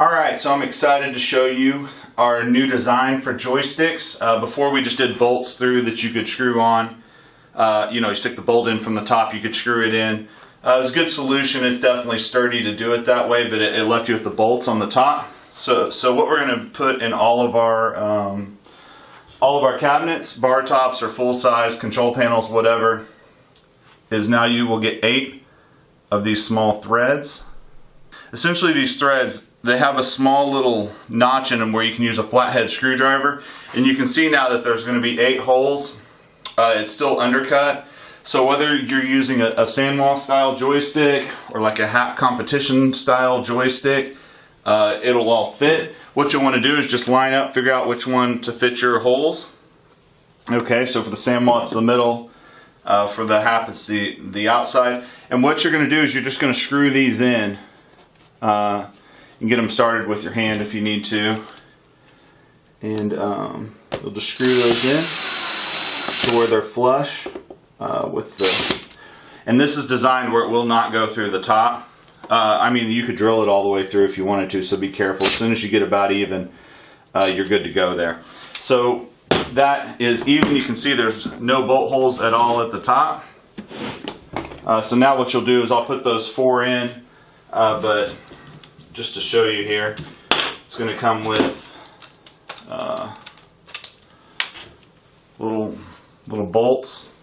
Alright, so I'm excited to show you our new design for joysticks. Before we just did bolts through that you could screw on. You stick the bolt in from the top, you could screw it in. It's a good solution. It's definitely sturdy to do it that way, but it left you with the bolts on the top. So what we're going to put in all of our cabinets, bar tops or full size control panels, whatever, is now you will get 8 of these small threads. Essentially these threads, they have a small little notch in them where you can use a flathead screwdriver, and you can see now that there's going to be 8 holes. It's still undercut, so whether you're using a Sanwa style joystick or like a Happ competition style joystick, it'll all fit. What you'll want to do is just line up, figure out which one to fit your holes. Okay, so for the Sanwa it's the middle, for the Happ it's the outside, and what you're going to do is you're just going to screw these in. You can get them started with your hand if you need to, and you'll just screw those in to where they're flush with the, and this is designed where it will not go through the top. I mean, you could drill it all the way through if you wanted to, so be careful. As soon as you get about even, you're good to go there. So that is even. You can see there's no bolt holes at all at the top. So now what you'll do is I'll put those 4 in, but just to show you here, it's going to come with little bolts.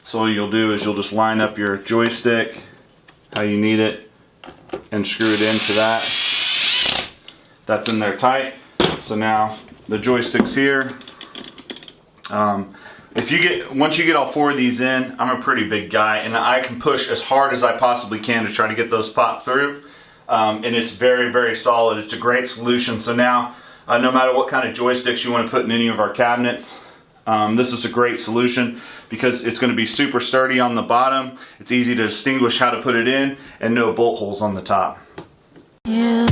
So all you'll do is you'll just line up your joystick how you need it and screw it into that. That's in there tight. So now the joystick's here. Once you get all 4 of these in, I'm a pretty big guy and I can push as hard as I possibly can to try to get those popped through. And it's very, very solid. It's a great solution. So now, no matter what kind of joysticks you want to put in any of our cabinets, this is a great solution because it's going to be super sturdy on the bottom. It's easy to distinguish how to put it in, and no bolt holes on the top. Yeah.